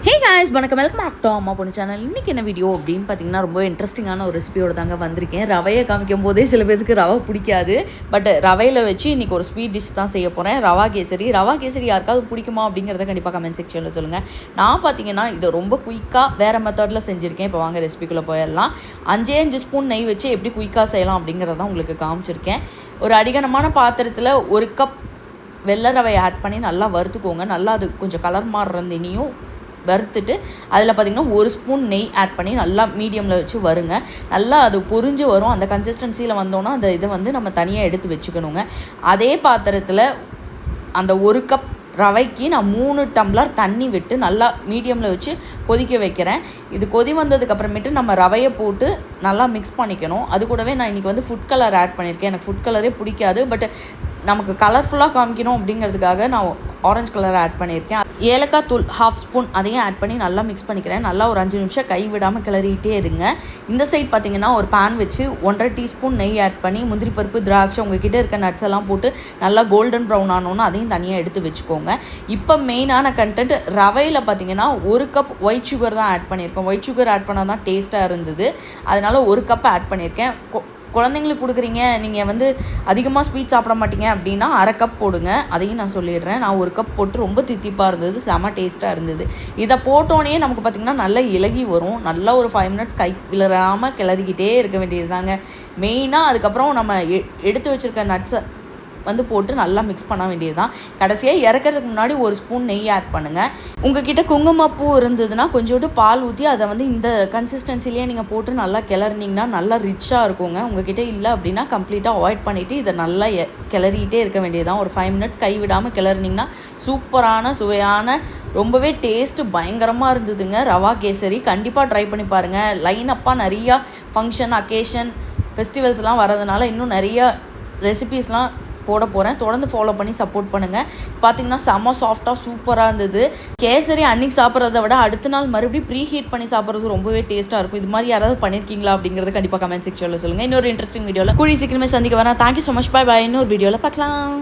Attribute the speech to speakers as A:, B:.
A: Hey guys வணக்கம், welcome back to அம்மா பொண்ணு சேனல். இன்றைக்கி என்ன வீடியோ அப்படின்னு பார்த்தீங்கன்னா ரொம்ப இன்ட்ரெஸ்டிங்கான ஒரு ரெசிபியோட தாங்க வந்திருக்கேன். ரவையை காமிக்கும் போதே சில பேருக்கு ரவை பிடிக்காது. பட் ரவையில் வச்சு இன்றைக்கி ஒரு ஸ்வீட் டிஷ் தான் செய்ய போகிறேன். ரவா கேசரி யாருக்காவது பிடிக்குமா அப்படிங்கிறத கண்டிப்பாக கமெண்ட் செக்ஷனில் சொல்லுங்கள். நான் பார்த்தீங்கன்னா இதை ரொம்ப குயிக்காக வேறு மெத்தடில் செஞ்சுருக்கேன். இப்போ வாங்க ரெசிபிக்குள்ளே போயிடலாம். 5 ஸ்பூன் நெய் வச்சு எப்படி குயிக்காக செய்யலாம் அப்படிங்கிறதான் உங்களுக்கு காமிச்சிருக்கேன். ஒரு அடிகனமான பாத்திரத்தில் 1 கப் வெள்ளை ரவையை ஆட் பண்ணி நல்லா வறுத்துக்கோங்க. நல்லா அது கொஞ்சம் கலர் மாறுறது இனியும் வறுத்துட்டு அதில் பார்த்திங்கன்னா 1 ஸ்பூன் நெய் ஆட் பண்ணி நல்லா மீடியமில் வச்சு வருங்க. நல்லா அது பொரிஞ்சு வரும். அந்த கன்சிஸ்டன்சியில் வந்தோன்னா அந்த இதை நம்ம தனியாக எடுத்து வச்சுக்கணுங்க. அதே பாத்திரத்தில் அந்த 1 கப் ரவைக்கு நான் 3 டம்ளர் தண்ணி விட்டு நல்லா மீடியமில் வச்சு கொதிக்க வைக்கிறேன். இது கொதி வந்ததுக்கப்புறமேட்டு நம்ம ரவையை போட்டு நல்லா மிக்ஸ் பண்ணிக்கணும். அது கூடவே நான் இன்றைக்கி ஃபுட் கலர் ஆட் பண்ணியிருக்கேன். எனக்கு ஃபுட் கலரே பிடிக்காது. பட் நமக்கு கலர்ஃபுல்லாக காமிக்கணும் அப்படிங்கிறதுக்காக நான் ஆரஞ்சு கலர் ஆட் பண்ணியிருக்கேன். ஏலக்காய் தூள் 1/2 ஸ்பூன் அதையும் ஆட் பண்ணி நல்லா மிக்ஸ் பண்ணிக்கிறேன். நல்லா ஒரு 5 நிமிஷம் கை விடாமல் கிளறிட்டே இருங்க. இந்த சைட் பார்த்திங்கன்னா ஒரு பேன் வச்சு 1.5 டீஸ்பூன் நெய் ஆட் பண்ணி முந்திரி பருப்பு, திராட்சை, உங்ககிட்ட இருக்க நட்ஸ் எல்லாம் போட்டு நல்லா கோல்டன் ப்ரௌன் ஆனோன்னு அதையும் தனியாக எடுத்து வச்சுக்கோங்க. இப்போ மெயினான கண்டென்ட் ரவையில் பார்த்திங்கன்னா 1 கப் ஒயிட் சுகர் தான் ஆட் பண்ணியிருக்கேன். ஒயிட் சுகர் ஆட் பண்ணால் தான் டேஸ்ட்டாக இருந்தது. அதனால் 1 கப் ஆட் பண்ணியிருக்கேன். குழந்தைங்களுக்கு கொடுக்குறீங்க, நீங்கள் அதிகமாக ஸ்வீட் சாப்பிட மாட்டீங்க அப்படின்னா 1/2 கப் போடுங்க. அதையும் நான் சொல்லிடுறேன். நான் 1 கப் போட்டு ரொம்ப தித்திப்பாக இருந்தது, செம டேஸ்ட்டாக இருந்தது. இதை போட்டோன்னே நமக்கு பார்த்திங்கன்னா நல்லா இலகி வரும். நல்லா ஒரு 5 மினிட்ஸ் கை விளராமல் கிளறிக்கிட்டே இருக்க வேண்டியது தாங்க மெயினாக. அதுக்கப்புறம் நம்ம எடுத்து வச்சுருக்க நட்ஸை போட்டு நல்லா மிக்ஸ் பண்ண வேண்டியது தான். கடைசியாக இறக்கிறதுக்கு முன்னாடி 1 ஸ்பூன் நெய் ஆட் பண்ணுங்கள். உங்ககிட்ட குங்குமப்பூ இருந்ததுன்னா கொஞ்சோண்டு பால் ஊற்றி அதை இந்த கன்சிஸ்டன்சிலேயே நீங்கள் போட்டு நல்லா கிளறினீங்கன்னா நல்லா ரிச்சாக இருக்குங்க. உங்ககிட்ட இல்லை அப்படின்னா கம்ப்ளீட்டாக அவாய்ட் பண்ணிவிட்டு இதை நல்லா கிளறிக்கிட்டே இருக்க வேண்டியது தான். ஒரு 5 மினிட்ஸ் கை விடாமல் கிளறினீங்கன்னா சூப்பரான சுவையான ரொம்பவே டேஸ்ட்டு பயங்கரமாக இருந்ததுங்க ரவா கேசரி. கண்டிப்பாக ட்ரை பண்ணி பாருங்கள். லைனப்பாக நிறையா ஃபங்க்ஷன், அக்கேஷன், ஃபெஸ்டிவல்ஸ்லாம் வரதுனால இன்னும் நிறையா ரெசிபீஸ்லாம் போட போகிறேன். தொடர்ந்து ஃபாலோ பண்ணி சப்போர்ட் பண்ணுங்கள். பார்த்திங்கன்னா செம்ம சாஃப்டாக சூப்பராக இருந்தது. கேசரி அன்றைக்கி சாப்பிட்றத விட அடுத்த நாள் மறுபடியும் ப்ரீ ஹீட் பண்ணி சாப்பிட்றது ரொம்பவே டேஸ்ட்டாக இருக்கும். இது மாதிரி யாராவது பண்ணியிருக்கீங்களா அப்படிங்கிறத கண்டிப்பாக கமெண்ட் செக்ஷனில் சொல்லுங்கள். இன்னொரு இன்ட்ரெஸ்டிங் வீடியோவில் கூடிய சீக்கிரமே சந்திக்க வரேன். Thank you so much. Bye bye. இன்னொரு வீடியோவில் பார்க்கலாம்.